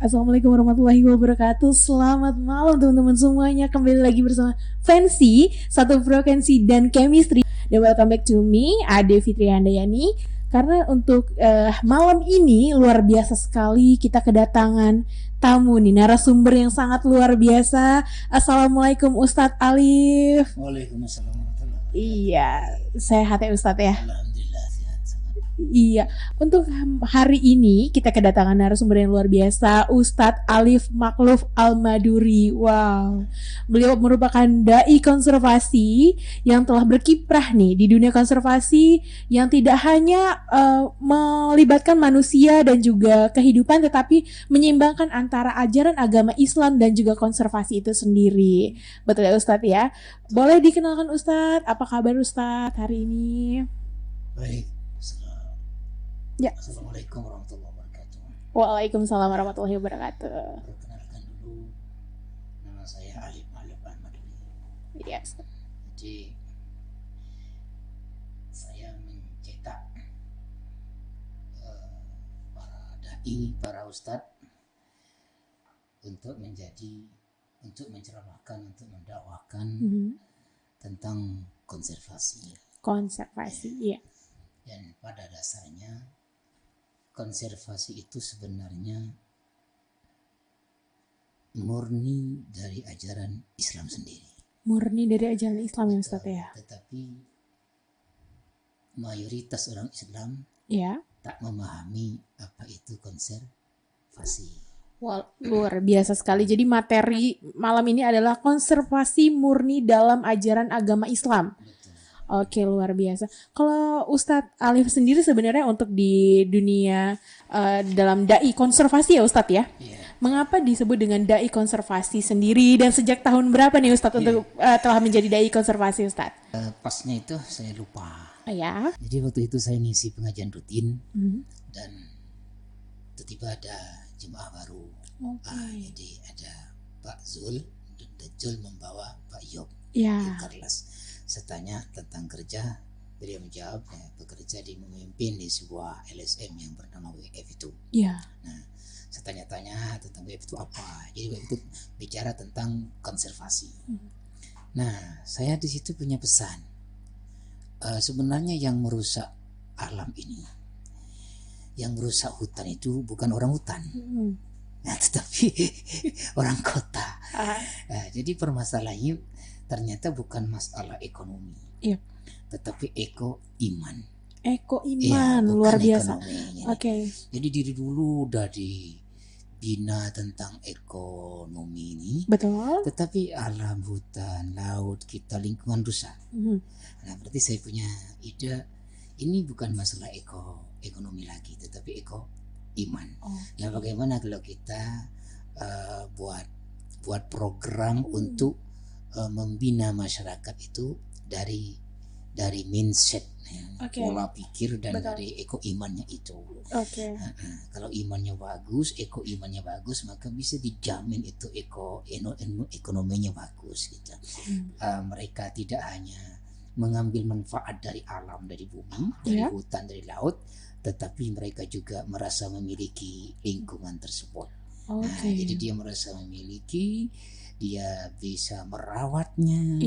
Assalamualaikum warahmatullahi wabarakatuh. Selamat malam teman-teman semuanya. Kembali lagi bersama Fancy, satu frekuensi dan chemistry. Dan welcome back to me, Ade Fitri Handayani. Karena untuk malam ini luar biasa sekali, kita kedatangan tamu nih, narasumber yang sangat luar biasa. Assalamualaikum Ustadz Alif. Waalaikumsalam warahmatullahi wabarakatuh. Iya, sehat ya Ustadz ya? Alhamdulillah sehat sangat. Iya, untuk hari ini kita kedatangan narasumber yang luar biasa, Ustadz Alif Makluf Al-Maduri. Wow, beliau merupakan dai konservasi yang telah berkiprah nih di dunia konservasi yang tidak hanya melibatkan manusia dan juga kehidupan, tetapi menyeimbangkan antara ajaran agama Islam dan juga konservasi itu sendiri. Betul ya Ustadz ya? Boleh dikenalkan Ustadz, apa kabar Ustadz hari ini? Baik. Ya. Assalamualaikum warahmatullahi wabarakatuh. Waalaikumsalam warahmatullahi wabarakatuh. Perkenalkan dulu, nama saya Alif Makluf Al-Maduri. Yes. Jadi saya mencetak para dai, para ustadz untuk menceramahkan, untuk mendakwakan tentang konservasi. Konservasi, iya. Dan pada dasarnya konservasi itu sebenarnya murni dari ajaran Islam sendiri. Murni dari ajaran Islam ya Ustaz ya. Tetapi mayoritas orang Islam tak memahami apa itu konservasi. Wah, luar biasa sekali. Jadi materi malam ini adalah konservasi murni dalam ajaran agama Islam. Oke, luar biasa. Kalau Ustadz Alif sendiri sebenarnya untuk di dunia dalam dai konservasi ya Ustadz ya? Mengapa disebut dengan dai konservasi sendiri dan sejak tahun berapa nih Ustadz untuk telah menjadi dai konservasi Ustadz? Pasnya itu saya lupa. Ya. Jadi waktu itu saya ngisi pengajian rutin dan tiba-tiba ada jemaah baru. Jadi ada Pak Zul dan Zul membawa Pak Yob. Carlos. Saya tanya tentang kerja, beliau menjawab bekerja memimpin di sebuah LSM yang bernama WF itu. Nah, saya tanya-tanya tentang WF itu apa. Jadi WF itu bicara tentang konservasi. Nah, saya di situ punya pesan. Sebenarnya yang merusak alam ini, yang merusak hutan itu bukan orang hutan. Nah, tetapi orang kota. Jadi permasalahannya ternyata bukan masalah ekonomi, tetapi iman. Luar biasa. Jadi dari dulu udah dibina tentang ekonomi ini. Betul. Tetapi alam, hutan, laut, kita lingkungan rusak. Nah, berarti saya punya ide, ini bukan masalah ekonomi lagi, tetapi iman. Nah, bagaimana kalau kita buat program untuk membina masyarakat itu dari mindset, pola pikir dan dari imannya itu. Kalau imannya bagus, imannya bagus, maka bisa dijamin itu ekonominya bagus gitu. Mereka tidak hanya mengambil manfaat dari alam, dari bumi, dari hutan, dari laut, tetapi mereka juga merasa memiliki lingkungan tersebut. Jadi dia merasa memiliki, dia bisa merawatnya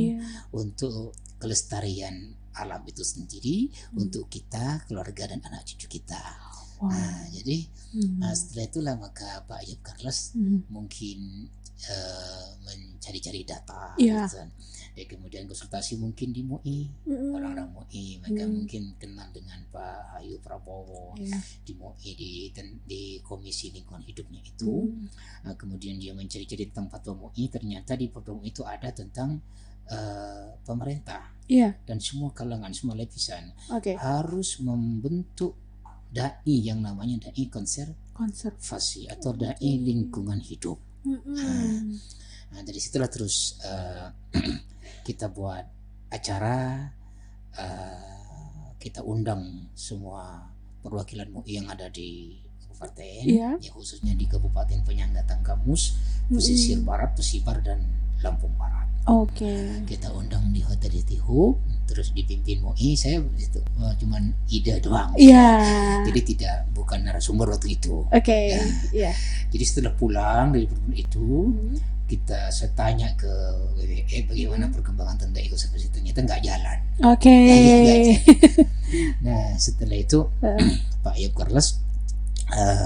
untuk kelestarian alam itu sendiri, untuk kita, keluarga dan anak cucu kita. Jadi setelah itulah maka Pak Ayub Carlos mungkin mencari-cari data, dan kemudian konsultasi mungkin di MUI, orang-orang MUI, mereka mungkin kenal dengan Pak Ayu Prabowo di MUI, di Komisi Lingkungan Hidupnya itu. Kemudian dia mencari-cari tentang fatwa MUI, ternyata di fatwa MUI itu ada tentang pemerintah dan semua kalangan, semua lapisan harus membentuk dai yang namanya dai konservasi atau dai lingkungan hidup. Nah, dari situlah terus kita buat acara, kita undang semua perwakilan MUI yang ada di kabupaten, ya khususnya di Kabupaten Penyangga Tanggamus, Pesisir Barat, Pesibar dan Lampung Barat. Kita undang di Hotel Tihub, terus dipimpin MUI, saya itu cuman ide doang. Jadi bukan narasumber waktu itu. Jadi setelah pulang dari pertemuan itu, saya tanya ke WWF bagaimana perkembangan tentang ekoservasi, ternyata nggak jalan. Nah setelah itu Pak Ayub Carlos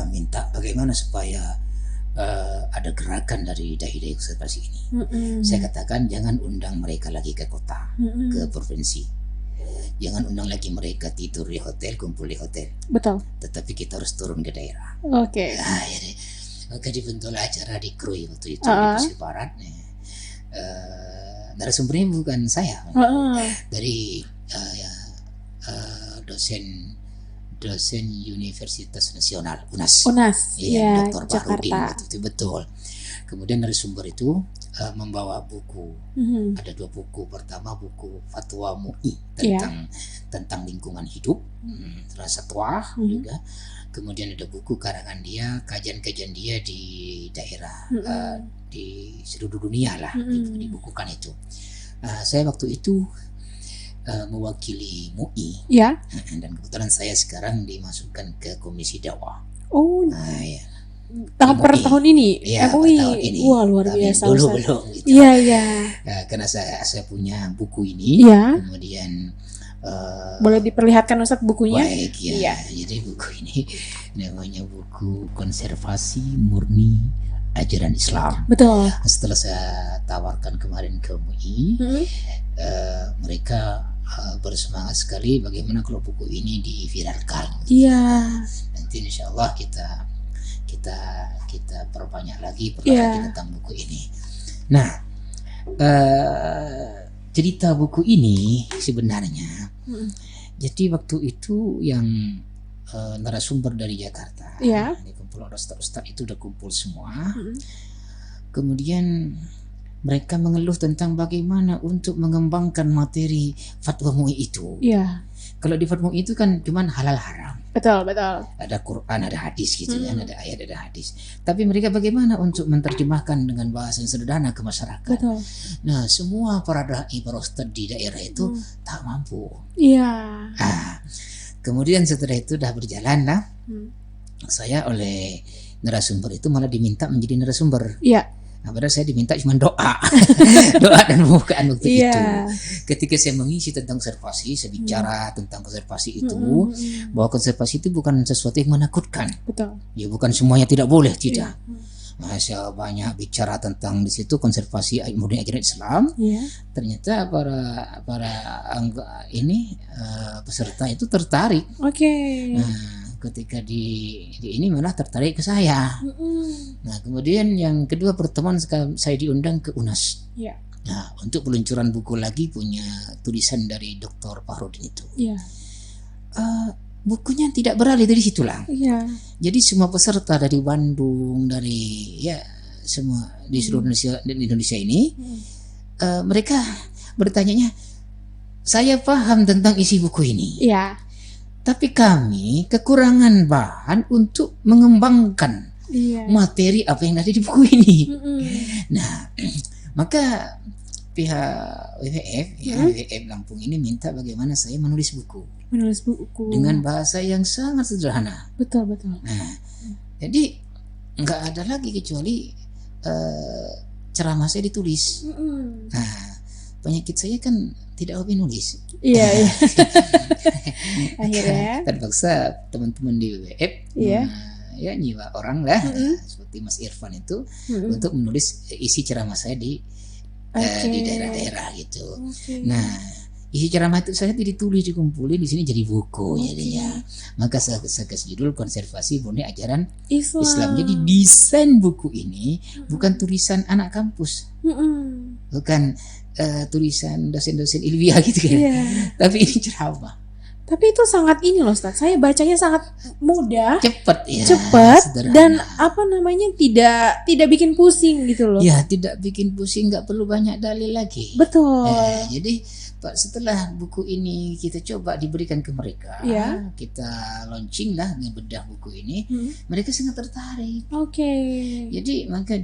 minta bagaimana supaya ada gerakan dari dai-dai konservasi ini. Saya katakan jangan undang mereka lagi ke kota, ke provinsi. Jangan undang lagi mereka tidur di hotel, kumpul di hotel. Betul. Tetapi kita harus turun ke daerah. Jadi, maka dibentuklah acara di Krui waktu itu di Pesisir Barat. Narasumbernya bukan saya, dari dosen Universitas Nasional UNAS, Dr. Bahrudin waktu itu, betul. Kemudian narasumber itu membawa buku, ada 2 buku. Pertama buku Fatwa MUI tentang lingkungan hidup, satwa juga. Kemudian ada buku karangan dia, kajian-kajian dia di daerah di seluruh dunia lah, dibukukan itu. Saya waktu itu mewakili MUI, dan kebetulan saya sekarang dimasukkan ke Komisi Dakwah. Tahun ini, MUI. Tahun ini. Wah, luar biasa. Dulu belum. Gitu. Karena saya punya buku ini, kemudian boleh diperlihatkan Ustadz bukunya? Baik, jadi buku ini namanya buku Konservasi Murni Ajaran Islam. Betul. Setelah saya tawarkan kemarin ke MUI, mereka bersemangat sekali bagaimana kalau buku ini diviralkan. Nanti insya Allah kita perbanyak lagi tentang buku ini. Nah, cerita buku ini sebenarnya, jadi waktu itu yang narasumber dari Jakarta, di kumpulan ustaz-ustaz itu udah kumpul semua. Kemudian mereka mengeluh tentang bagaimana untuk mengembangkan materi fatwa MUI itu. Kalau di fatwa MUI itu kan cuman halal haram. Betul. Ada Quran, ada hadis gitu kan, ada ayat, ada hadis. Tapi mereka bagaimana untuk menerjemahkan dengan bahasa yang sederhana ke masyarakat. Betul. Nah, semua para dai, para ustaz di daerah itu tak mampu. Kemudian setelah itu dah berjalan lah, saya oleh narasumber itu malah diminta menjadi narasumber. Nah, padahal saya diminta cuma doa dan pembukaan waktu itu. Ketika saya mengisi tentang konservasi, saya bicara tentang konservasi itu, bahwa konservasi itu bukan sesuatu yang menakutkan. Ya, bukan semuanya tidak boleh, tidak. Saya banyak bicara tentang di situ konservasi murni ajaran Islam. Ternyata para peserta itu tertarik. Nah, ketika di ini malah tertarik ke saya. Nah, kemudian yang kedua pertemuan saya diundang ke UNAS. Nah, untuk peluncuran buku lagi punya tulisan dari Dr. Bahrudin itu. Bukunya tidak beralih dari situlah. Jadi semua peserta dari Bandung, dari semua di seluruh Indonesia ini, mereka bertanya, saya paham tentang isi buku ini. Tapi kami kekurangan bahan untuk mengembangkan materi apa yang ada di buku ini. Nah, maka pihak WWF, WWF Lampung ini minta bagaimana saya menulis buku dengan bahasa yang sangat sederhana. Betul. Nah, jadi nggak ada lagi kecuali ceramah saya ditulis. Nah, penyakit saya kan tidak hobi nulis. Akhirnya terpaksa teman-teman di WWF nyiwa orang lah, seperti Mas Irfan itu, untuk menulis isi ceramah saya di daerah-daerah gitu. Nah, isi ceramah itu saya ditulis, dikumpulin di sini jadi buku jadinya. Maka saya kasih judul Konservasi Murni Ajaran Islam. Jadi desain buku ini bukan tulisan anak kampus, bukan tulisan dosen-dosen ilmiah gitu kan. Tapi ini ceramah. Tapi itu sangat ini loh Ustaz, saya bacanya sangat mudah, cepat dan tidak bikin pusing gitu loh. Tidak bikin pusing, nggak perlu banyak dalil lagi. Betul. Jadi setelah buku ini kita coba diberikan ke mereka, kita launching lah, ngebedah buku ini, mereka sangat tertarik. Jadi maka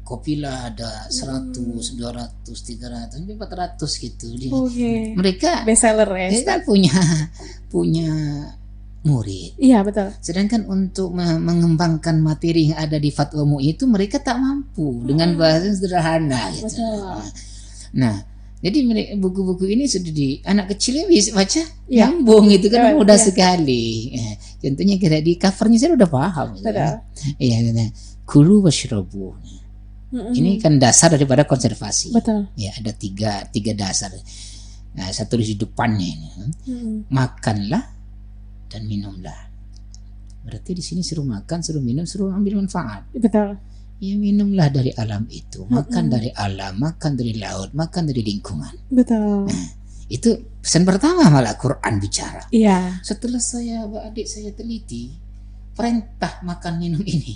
Kopilah ada 100, 200, 300, sampai 400 gitu. Mereka bestseller ya. Mereka punya murid. Iya, betul. Sedangkan untuk mengembangkan materi yang ada di Fatwa MUI itu mereka tak mampu dengan bahasa sederhana gitu. Betul. Nah, jadi buku-buku ini sudah di anak kecilnya bisa baca, nyambung gitu kan, mudah sekali. Contohnya kayak di covernya saya udah paham. Iya, kulu washrabu. Ini kan dasar daripada konservasi. Betul. Ya, ada tiga dasar. Nah, satu di depannya ini. Makanlah dan minumlah. Berarti di sini suruh makan, suruh minum, suruh ambil manfaat. Betul. Ya, minumlah dari alam itu, makan dari alam, makan dari laut, makan dari lingkungan. Betul. Nah, itu pesan pertama malah Quran bicara. Iya. Setelah adik saya teliti perintah makan minum ini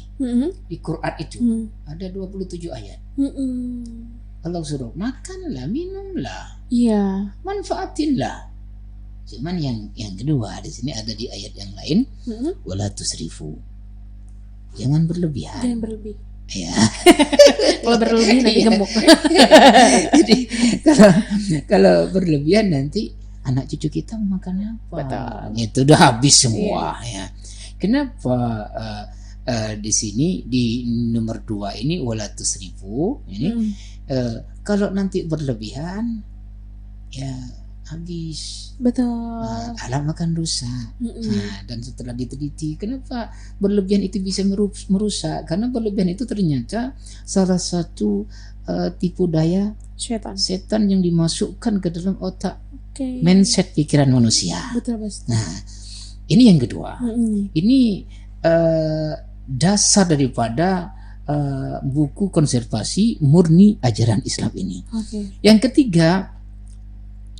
di Quran itu ada 27 ayat. Allah suruh makanlah, minumlah, manfaatinlah. Cuman yang kedua di sini ada di ayat yang lain, wala tusrifu, jangan berlebihan. Jangan berlebih. Ya. Kalau berlebihan nanti gemuk. Jadi kalau berlebihan nanti anak cucu kita makan apa? Betul. Itu udah habis semua ya. Kenapa di sini di nomor 2 ini wala tusrifu ini kalau nanti berlebihan ya habis. Betul. Alam akan rusak. Dan setelah diteliti kenapa berlebihan itu bisa merusak? Karena berlebihan itu ternyata salah satu tipu daya setan yang dimasukkan ke dalam otak, mindset pikiran manusia. Betul, Mas. Nah, ini yang kedua. Ini dasar daripada buku konservasi murni ajaran Islam ini. Yang ketiga,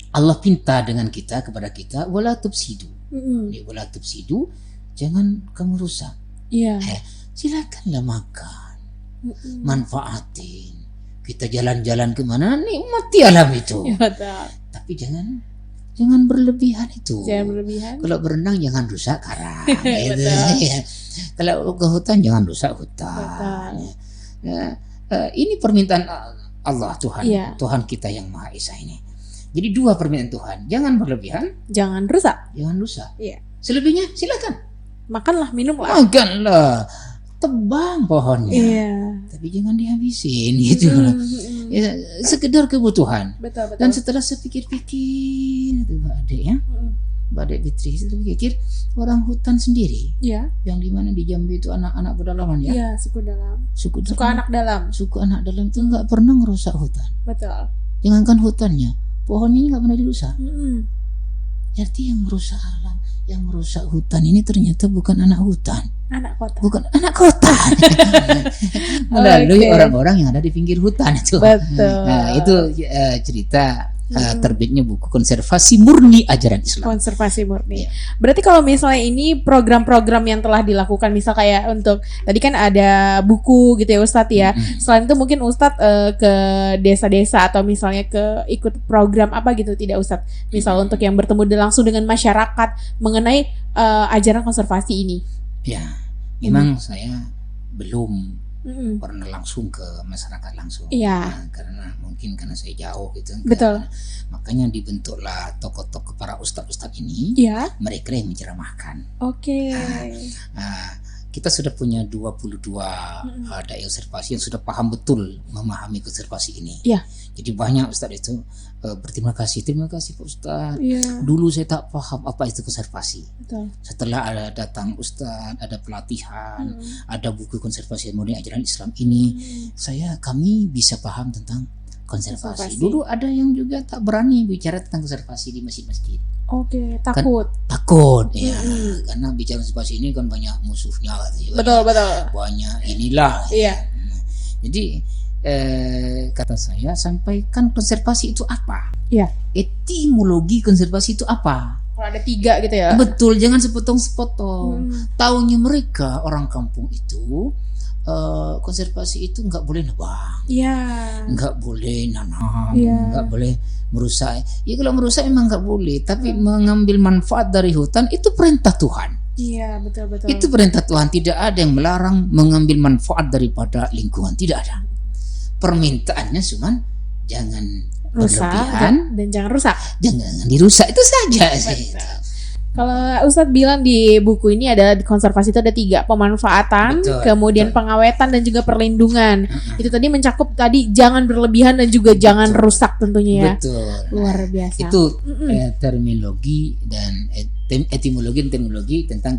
Allah pinta dengan kita kepada kita wala tufsidu. Wala tufsidu, jangan kamu rusak. Silakanlah makan, manfaatin. Kita jalan-jalan kemana nikmati alam itu. Tapi jangan berlebihan itu. Jangan berlebihan. Kalau berenang jangan rusak karang. Gitu. Kalau ke hutan jangan rusak hutan. Ini permintaan Allah Tuhan, Tuhan kita yang Maha Esa ini. Jadi 2 permintaan Tuhan, jangan berlebihan, jangan rusak. Selebihnya silakan. Makanlah, minumlah. Makanlah, tebang pohonnya. Tapi jangan dihabisin gitu. Ya, sekedar kebutuhan. Betul. Dan setelah saya pikir-pikir itu Mbak Ade ya, Mbak Ade Fitri, saya pikir orang hutan sendiri, yang dimana di Jambi itu anak-anak pedalaman ya. Suku dalam. Suku anak dalam. Suku anak dalam itu nggak pernah merusak hutan. Betul. Jangankan hutannya, pohonnya ini nggak pernah dirusak. Jadi yang merusak alam, yang merusak hutan ini ternyata bukan anak hutan. Anak kota. Bukan anak kota. Melalui orang-orang yang ada di pinggir hutan itu. Betul. Nah, itu cerita terbitnya buku konservasi murni ajaran Islam. Konservasi murni. Berarti kalau misalnya ini program-program yang telah dilakukan, misal kayak untuk tadi kan ada buku gitu ya Ustadz ya. Selain itu mungkin Ustadz ke desa-desa atau misalnya ke ikut program apa gitu tidak Ustadz? Misal untuk yang bertemu langsung dengan masyarakat mengenai ajaran konservasi ini. Ya, memang saya belum pernah langsung ke masyarakat langsung. Karena mungkin karena saya jauh gitu. Betul. Makanya dibentuklah tokoh-tokoh para ustadz-ustadz ini. Mereka yang menceramahkan. Kita sudah punya 22 dai konservasi yang sudah paham betul memahami konservasi ini. Jadi banyak ustadz itu berterima kasih Pak Ustadz. Dulu saya tak paham apa itu konservasi. Setelah ada datang ustadz, ada pelatihan, ada buku konservasi murni ajaran Islam ini, kami bisa paham tentang konservasi. Dulu ada yang juga tak berani bicara tentang konservasi di masjid-masjid. Takut ya, karena bicara konservasi ini kan banyak musuhnya gitu. Betul. Banyak inilah. Jadi kata saya sampaikan konservasi itu apa? Etimologi konservasi itu apa? Kalau ada 3 gitu ya. Betul, jangan sepotong-sepotong. Taunya mereka orang kampung itu konservasi itu nggak boleh nebang, nggak boleh nanam, nggak boleh merusak. Ya kalau merusak memang nggak boleh, tapi mengambil manfaat dari hutan itu perintah Tuhan. Betul. Itu perintah Tuhan. Tidak ada yang melarang mengambil manfaat daripada lingkungan, tidak ada. permintaannya cuman jangan rusak berlebihan dan jangan rusak. Jangan dirusak, itu saja sih. Kalau Ustadz bilang di buku ini ada konservasi itu ada 3, pemanfaatan, kemudian pengawetan dan juga perlindungan. Itu tadi mencakup tadi jangan berlebihan dan juga jangan rusak tentunya ya. Betul. Luar biasa. Itu terminologi dan etimologi dan terminologi tentang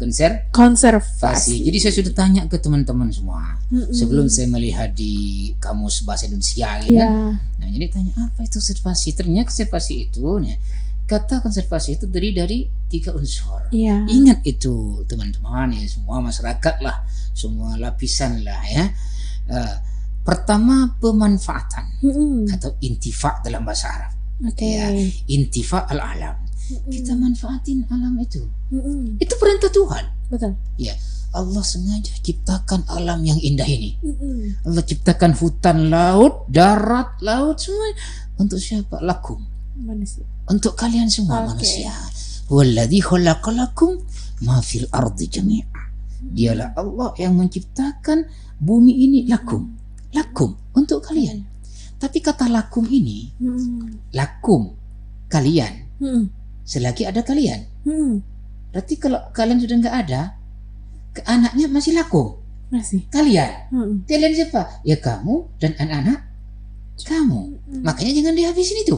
konservasi. Jadi saya sudah tanya ke teman-teman semua sebelum saya melihat di kamus bahasa Indonesia kan. Nah, jadi tanya apa itu konservasi? Ternyata konservasi itu kata konservasi itu terdiri dari 3 unsur. Ingat itu teman-teman ya, semua masyarakat lah, semua lapisan lah ya. Pertama pemanfaatan atau intifa dalam bahasa Arab. Ya, intifa al-alam. Kita manfaatin alam itu. Itu perintah Tuhan. Betul. Ya, Allah sengaja ciptakan alam yang indah ini. Allah ciptakan hutan, laut, darat, laut semua untuk siapa? Lakum. Manusia. Untuk kalian semua manusia. Walladzi khalaqalakum ma fil ardi jami'a. Dialah Allah yang menciptakan bumi ini lakum untuk kalian. Tapi kata lakum ini lakum kalian. Selagi ada kalian. Berarti kalau kalian sudah enggak ada, ke anaknya masih lakum. Masih. Kalian. Kalian siapa? Ya kamu dan anak-anak kamu. Makanya jangan dihabisin itu.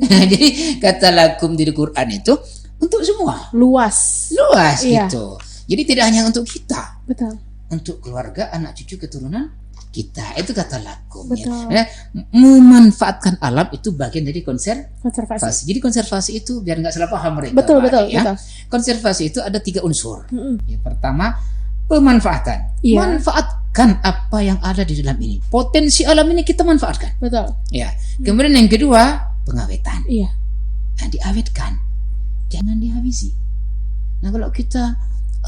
Jadi kata lakum di Quran itu untuk semua. Luas gitu. Jadi tidak hanya untuk kita. Betul. Untuk keluarga, anak cucu, keturunan kita. Itu kata lakum. Betul. Ya. Memanfaatkan alam itu bagian dari konservasi. Jadi konservasi itu biar nggak salah paham mereka. Betul. Konservasi itu ada 3 unsur. Yang pertama pemanfaatan. Manfaatkan apa yang ada di dalam ini. Potensi alam ini kita manfaatkan. Betul. Ya. Kemudian yang kedua pengawetan. Nah, diawetkan. Jangan dihabisi. Nah, kalau kita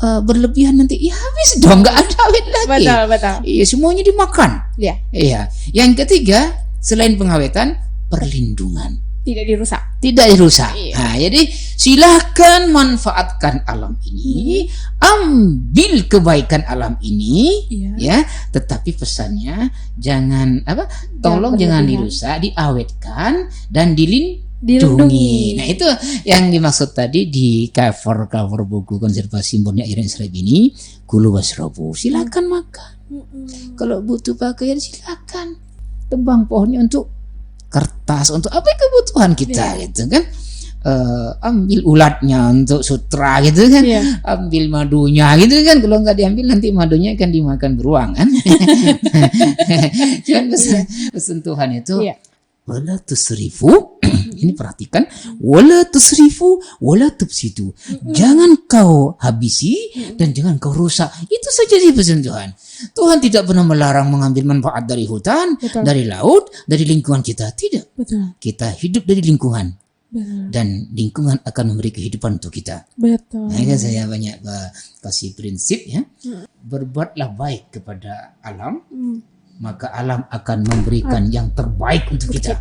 berlebihan nanti ya habis dong, nggak ada awet lagi. Betul. Iya, semuanya dimakan. Iya. Yang ketiga selain pengawetan, perlindungan. Tidak dirusak. Nah, jadi silahkan manfaatkan alam ini, ambil kebaikan alam ini, ya. Tetapi pesannya jangan tolong jangan dirusak, diawetkan dan dilindungi. Nah, itu yang dimaksud tadi di cover buku konservasi Murni Airan Israel ini, kulu wasrabu. Silakan makan. Kalau butuh pakaian silakan. Tebang pohonnya untuk kertas, untuk apa kebutuhan kita gitu kan. Ambil ulatnya untuk sutra gitu kan. Ambil madunya gitu kan. Kalau nggak diambil nanti madunya akan dimakan beruang kan. Cuman pesan Tuhan itu wala tusrifu. Ini perhatikan, wala tusrifu wala tufsidu. Jangan kau habisi dan jangan kau rusak. Itu saja sih pesan Tuhan. Tuhan tidak pernah melarang mengambil manfaat dari hutan, dari laut, dari lingkungan kita. Tidak. Kita hidup dari lingkungan. Dan lingkungan akan memberi kehidupan untuk kita. Nah, saya banyak kasih prinsip ya. Berbuatlah baik kepada alam, maka alam akan memberikan yang terbaik untuk kita.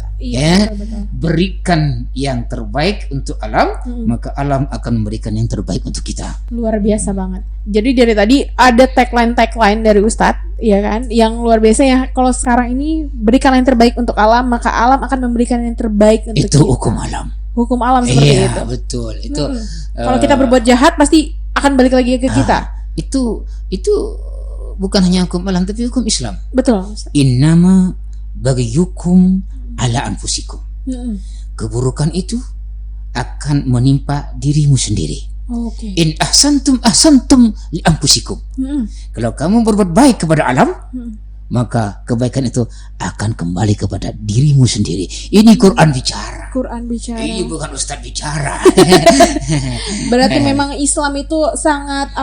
Berikan yang terbaik untuk alam, maka alam akan memberikan yang terbaik untuk kita. Luar biasa banget. Jadi dari tadi ada tagline dari Ustadz, ya kan, yang luar biasa ya. Kalau sekarang ini berikan yang terbaik untuk alam, maka alam akan memberikan yang terbaik untuk itu kita. Hukum alam seperti itu. Betul. Itu kalau kita berbuat jahat pasti akan balik lagi ke kita. Itu bukan hanya hukum alam tapi hukum Islam. Betul. Innama baghiyukum ala anfusikum. Keburukan itu akan menimpa dirimu sendiri. In ahsantum li anfusikum. Kalau kamu berbuat baik kepada alam, maka kebaikan itu akan kembali kepada dirimu sendiri. Ini Quran bicara. Ini bukan Ustaz bicara. Berarti memang Islam itu sangat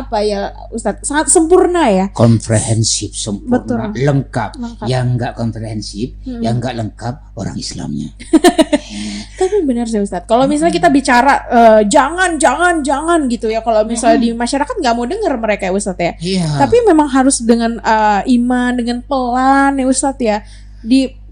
Ustaz? Sangat sempurna ya. Komprehensif, sempurna, lengkap. Yang enggak komprehensif, yang enggak lengkap orang Islamnya. Tapi benar sih Ustaz. Kalau misalnya kita bicara jangan gitu ya. Kalau misalnya di masyarakat nggak mau dengar mereka ya Ustaz ya. Tapi memang harus dengan iman, dengan pelan ya Ustadz ya.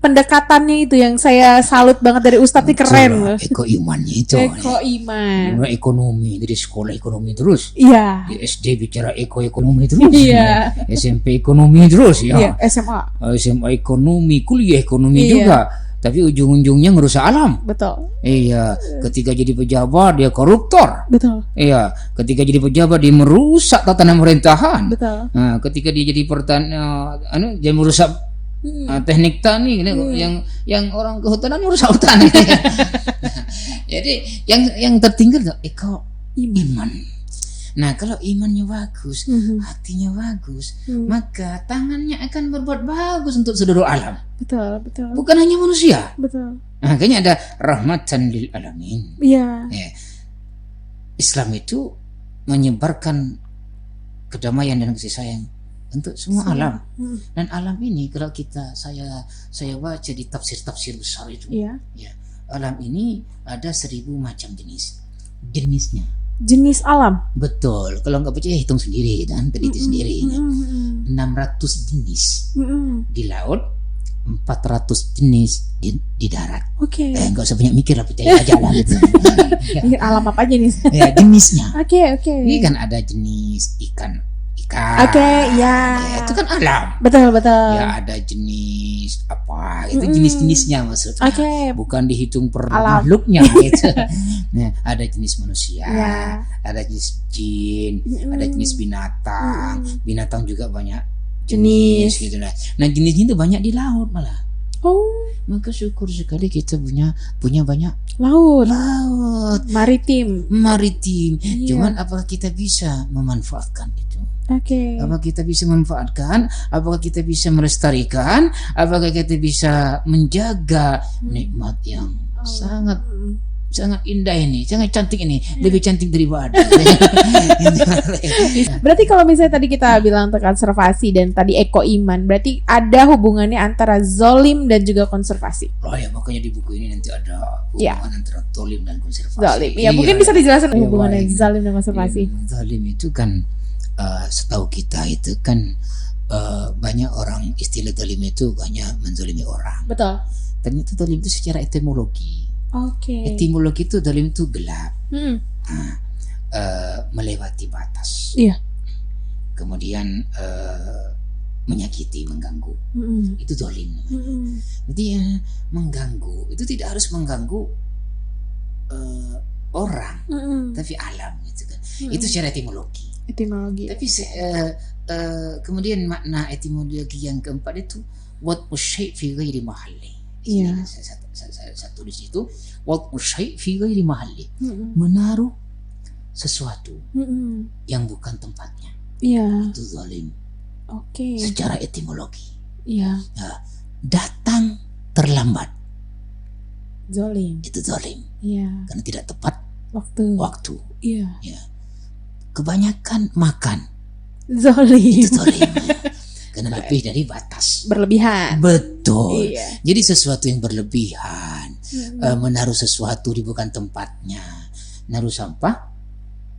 pendekatannya itu yang saya salut banget dari Ustadz, ini keren loh. Eko imannya itu. Eko iman. Ekonomi, dari sekolah ekonomi terus. Iya. Di SD bicara ekonomi terus. Iya. SMP ekonomi terus ya. Iya, SMA ekonomi, kuliah ekonomi juga. Tapi ujung-ujungnya ngerusak alam. Betul. Iya, ketika jadi pejabat dia koruptor. Betul. Iya, ketika jadi pejabat dia merusak tatanan pemerintahan. Betul. Nah, ketika dia jadi dia merusak teknik tani yang orang kehutanan merusak hutan. Jadi yang tertinggal iman. Nah, kalau imannya bagus, hatinya bagus, maka tangannya akan berbuat bagus untuk seluruh alam. Betul. Bukan hanya manusia. Betul. Nah, makanya ada rahmatan lil alamin. Iya. Ya. Islam itu menyebarkan kedamaian dan kasih sayang untuk semua alam. Dan alam ini kalau saya baca di tafsir besar itu, ya, alam ini ada 1000 macam jenisnya. Jenis alam. Betul. Kalau nggak percaya hitung sendiri dan teliti sendiri. 600 jenis di laut, 400 jenis di darat. Oke. Nggak usah banyak mikir lah, percaya aja lah gitu. Alam apa aja nih? Ya, jenisnya. Oke. Ini kan ada jenis ikan. Oke, ya. Itu kan alam. Betul. Ya, ada jenis apa? Itu jenis-jenisnya maksudnya. Bukan dihitung per makhluknya gitu. Nah, ada jenis manusia, ada jenis jin, ada jenis binatang. Binatang juga banyak jenis gitu lah. Nah, jenisnya itu banyak di laut malah. Maka syukur sekali kita punya banyak laut. Maritim. Iya. Cuman apakah kita bisa memanfaatkan itu? Apakah kita bisa memanfaatkan? Apakah kita bisa melestarikan? Apakah kita bisa menjaga nikmat yang sangat indah ini, sangat cantik ini, lebih cantik dari badan. Berarti kalau misalnya tadi kita bilang untuk konservasi dan tadi eko iman, berarti ada hubungannya antara zolim dan juga konservasi. Ya, makanya di buku ini nanti ada hubungan antara zolim dan konservasi. Zolim, mungkin bisa dijelaskan hubungannya zolim dan konservasi. Zolim itu kan setahu kita itu kan banyak orang, istilah zolim itu banyak menzolimi orang. Betul. Ternyata zolim itu secara etimologi. Etimologi itu zalim itu gelap, melewati batas, kemudian menyakiti, mengganggu, itu zalim. Jadi mengganggu itu tidak harus mengganggu orang, tapi alam gitu kan. Itu secara etimologi. Tapi kemudian makna etimologi yang keempat itu wad'u syai' fi ghairi mahalli. Saya tulis itu wad'u syai' fi ghairi mahalli, menaruh sesuatu yang bukan tempatnya. Itu zalim. Secara etimologi. Datang terlambat, zalim. Itu zalim. Karena tidak tepat waktu. Kebanyakan makan, zalim. Itu zalim. Karena lebih dari batas, berlebihan. Betul. Jadi sesuatu yang berlebihan, menaruh sesuatu di bukan tempatnya, naruh sampah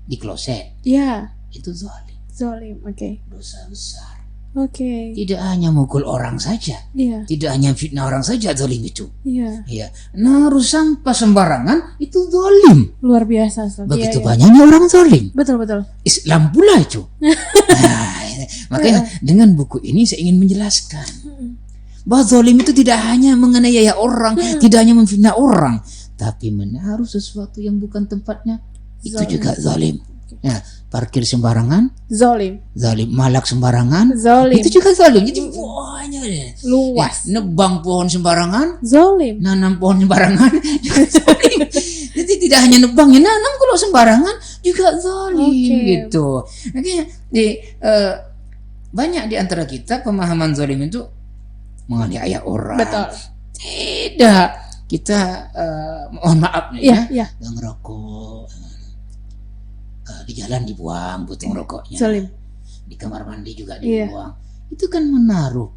di kloset, itu zalim. Dosa besar. Tidak hanya mukul orang saja, tidak hanya fitnah orang saja zalim itu. Naruh sampah sembarangan itu zalim. Luar biasa. Begitu banyaknya orang zalim. Betul. Islam pula itu. Makanya dengan buku ini saya ingin menjelaskan bahwa zalim itu tidak hanya menganiaya orang, tidak hanya memfitnah orang, tapi menaruh sesuatu yang bukan tempatnya, itu juga zalim. Parkir sembarangan, zalim. Malak sembarangan, zalim. Itu juga zalim. Jadi banyak luas. Nebang pohon sembarangan, zalim. Nanam pohon sembarangan, juga zalim. Jadi tidak hanya nebang, nanam kalau sembarangan juga zalim gitu. Makanya banyak di antara kita pemahaman zalim itu menganiaya orang. Betul. Tidak, kita mohon maaf nih ngerokok. Di jalan dibuang putung rokoknya, zalim. Di kamar mandi juga dibuang. Itu kan menaruh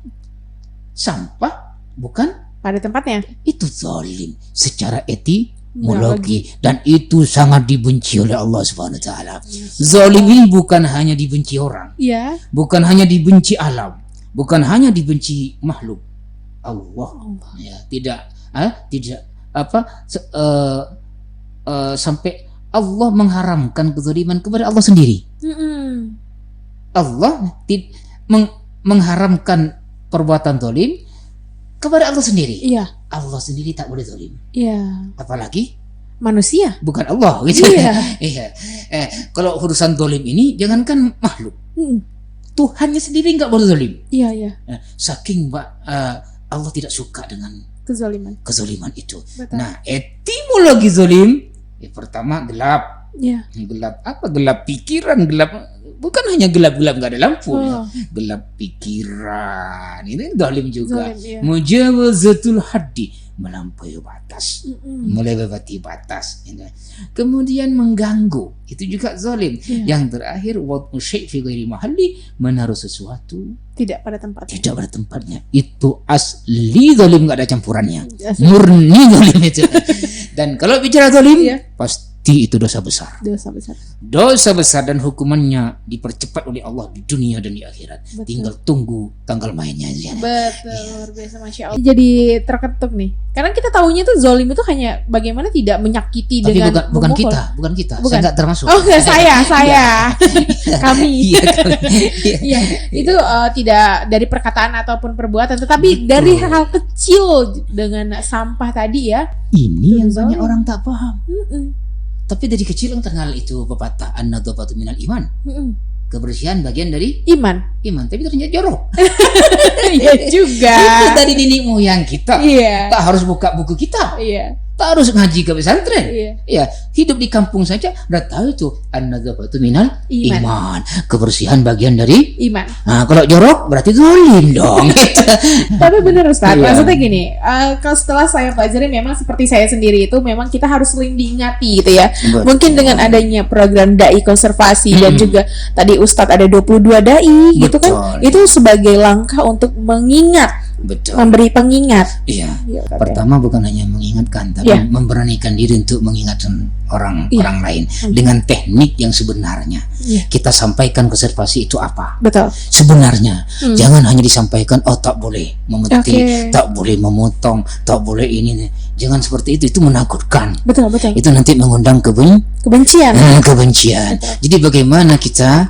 sampah bukan pada tempatnya. Itu zalim secara etimologi, dan itu sangat dibenci oleh Allah Subhanahu wa taala. Zalim ini bukan hanya dibenci orang, bukan hanya dibenci alam, bukan hanya dibenci makhluk, Allah. Ya, tidak sampai Allah mengharamkan kezaliman kepada Allah sendiri. Allah mengharamkan perbuatan zalim kepada Allah sendiri. Iya. Allah sendiri tak boleh zalim. Iya. Apalagi manusia, bukan Allah gitu. Iya. Iya. Kalau urusan zalim ini jangankan makhluk. Tuhannya sendiri nggak boleh zalim. Iya, iya. Saking Allah tidak suka dengan kezaliman itu. Betul. Nah, etimologi zalim pertama gelap. Iya. Gelap apa? Gelap pikiran, gelap bukan hanya gelap-gelap nggak ada lampu, ya. Gelap pikiran. Ini zalim juga. Iya. Mujawazatul haddi, melampaui batas, melewati batas. Kemudian mengganggu, itu juga zalim. Yang terakhir, wad'u syai' fi ghairi mahalli, menaruh sesuatu tidak pada tempatnya. Itu asli zalim, nggak ada campurannya. Murni zalim itu. Dan kalau bicara zalim, pasti itu dosa besar. Dosa besar dan hukumannya dipercepat oleh Allah di dunia dan di akhirat. Betul. Tinggal tunggu tanggal mainnya aja. Betul, luar biasa, Masya Allah. Jadi terketuk nih. Karena kita tahunya tuh zalim itu hanya bagaimana tidak menyakiti. Tapi dengan bukan kita. Saya nggak termasuk. Oh, saya. Kami. Iya. Itu tidak dari perkataan ataupun perbuatan, tetapi dari hal kecil dengan sampah tadi ya. Ini yang banyak orang tak paham. Tapi dari kecil yang terkenal itu pepatah an-nadhafatu minal iman. Kebersihan bagian dari iman. Tapi ternyata jorok. Iya juga. Itu dari nenek moyang kita. Iya. Tak harus buka buku kita. Iya. Tak harus ngaji ke pesantren. Iya. Ya, hidup di kampung saja udah tahu itu an-nadhafatu minal iman. Kebersihan bagian dari iman. Nah, kalau jorok berarti zalim dong. Tapi benar Ustaz, maksudnya gini, kalau setelah saya pelajari memang seperti saya sendiri itu memang kita harus sering diingati gitu ya. Betul. Mungkin dengan adanya program dai konservasi dan juga tadi Ustadz ada 22 dai gitu kan, itu sebagai langkah untuk mengingat. Betul. Memberi pengingat. Iya. Pertama bukan hanya mengingatkan, tapi memberanikan diri untuk mengingatkan orang lain dengan teknik yang sebenarnya. Kita sampaikan konservasi itu apa? Betul. Sebenarnya jangan hanya disampaikan tak boleh memetik, tak boleh memotong, tak boleh ini. Jangan seperti itu menakutkan. Betul. Itu nanti mengundang kebencian. Betul. Jadi bagaimana kita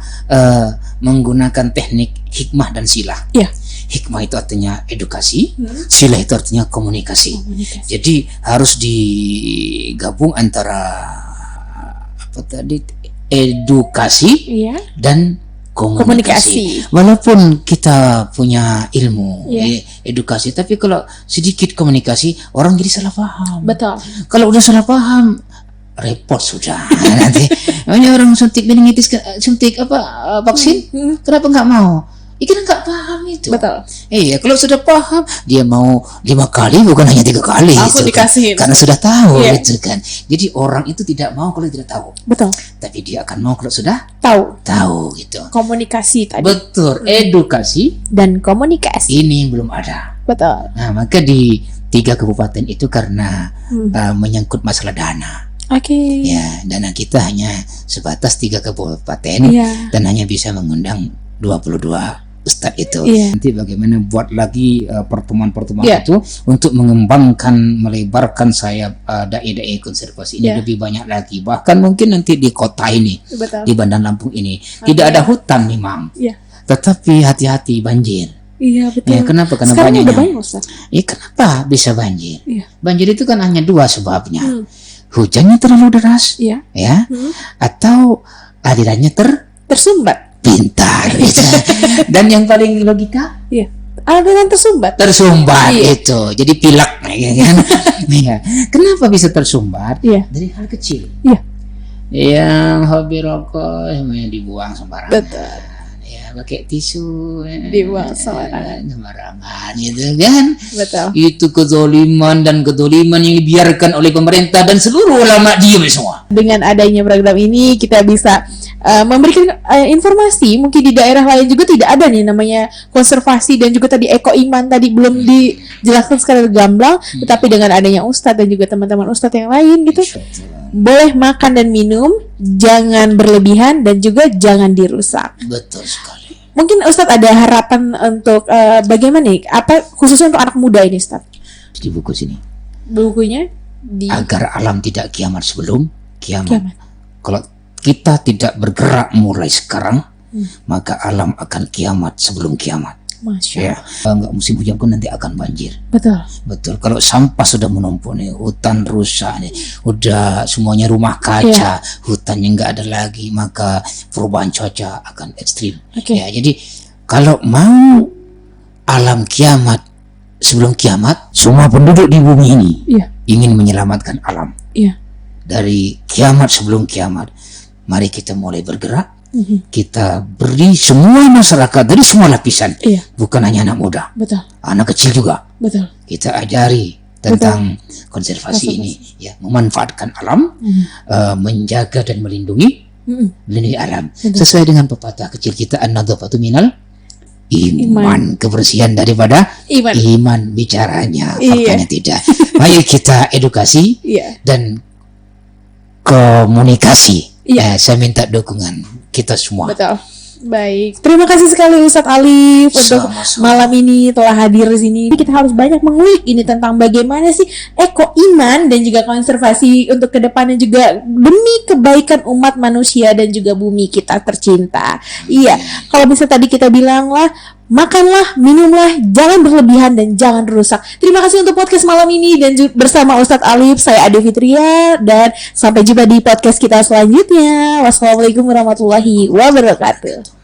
menggunakan teknik hikmah dan silah. Iya. Hikmah itu artinya edukasi, silah itu artinya komunikasi. Jadi harus digabung antara edukasi dan komunikasi. Walaupun kita punya ilmu edukasi, tapi kalau sedikit komunikasi orang jadi salah paham. Betul. Kalau udah salah paham repot sudah. Nanti orang suntik meningitis, suntik vaksin, kenapa nggak mau? Ikan nggak paham itu. Betul. Iya, kalau sudah paham dia mau 5 kali bukan hanya 3 kali. Langsung dikasihin. Karena sudah tahu gitu kan. Jadi orang itu tidak mau kalau tidak tahu. Betul. Tapi dia akan mau kalau sudah tahu gitu. Komunikasi tadi. Betul. Edukasi dan komunikasi. Ini yang belum ada. Betul. Nah, maka di 3 kabupaten itu karena menyangkut masalah dana. Oke. Ya, dana kita hanya sebatas 3 kabupaten dan hanya bisa mengundang 22 Ustadz itu. Nanti bagaimana buat lagi pertemuan-pertemuan itu untuk mengembangkan, melebarkan sayap dai-dai konservasi ini lebih banyak lagi. Bahkan mungkin nanti di kota ini, di Bandar Lampung ini tidak ada hutan memang, tetapi hati-hati banjir. Iya betul. Ya, kenapa? Karena sekarang banyaknya. Udah banyak, Ustaz. Kenapa bisa banjir? Banjir itu kan hanya 2 sebabnya. Hujannya terlalu deras, atau alirannya tersumbat. Pintar. Dan yang paling logika, aliran tersumbat itu. Jadi pilak kan. Kenapa bisa tersumbat? Dari hal kecil. Yang hobi rokok semuanya dibuang sembarangan. Betul. Pakai tisu dibuang sembarangan gitu kan. Betul. Itu kezaliman yang dibiarkan oleh pemerintah dan seluruh ulama diam semua. Dengan adanya program ini kita bisa memberikan informasi. Mungkin di daerah lain juga tidak ada nih namanya konservasi dan juga tadi eko iman tadi belum dijelaskan secara gamblang, tetapi dengan adanya Ustadz dan juga teman-teman Ustadz yang lain gitu, boleh makan dan minum, jangan berlebihan dan juga jangan dirusak. Betul sekali. Mungkin Ustadz ada harapan untuk bagaimana nih? Apa khususnya untuk anak muda ini, Ustadz? Di buku sini. Bukunya agar alam tidak kiamat sebelum kiamat. Kalau kita tidak bergerak mulai sekarang, maka alam akan kiamat sebelum kiamat. Masya. Ya, enggak musim hujan pun nanti akan banjir. Betul. Kalau sampah sudah menumpuk nih, hutan rusak nih, udah semuanya rumah kaca, hutannya enggak ada lagi, maka perubahan cuaca akan ekstrim. Ya, jadi kalau mau alam kiamat sebelum kiamat, semua penduduk di bumi ini ingin menyelamatkan alam dari kiamat sebelum kiamat. Mari kita mulai bergerak. Kita beri semua masyarakat dari semua lapisan, bukan hanya anak muda, anak kecil juga. Kita ajari tentang konservasi ini, ya, memanfaatkan alam, menjaga dan melindungi alam. Sesuai dengan pepatah kecil kita, an-nadhafatu minal iman, kebersihan daripada iman bicaranya, faktanya tidak. Mari kita edukasi dan komunikasi. Saya minta dukungan kita semua. Betul. Baik, terima kasih sekali Ustadz Alif untuk malam ini telah hadir di sini. Kita harus banyak mengulik ini tentang bagaimana sih eko iman dan juga konservasi untuk kedepannya juga demi kebaikan umat manusia dan juga bumi kita tercinta. Iya, kalau bisa tadi kita bilang lah, makanlah, minumlah, jangan berlebihan dan jangan rusak. Terima kasih untuk podcast malam ini dan bersama Ustadz Alif, saya Ade Fitria dan sampai jumpa di podcast kita selanjutnya. Wassalamualaikum warahmatullahi wabarakatuh.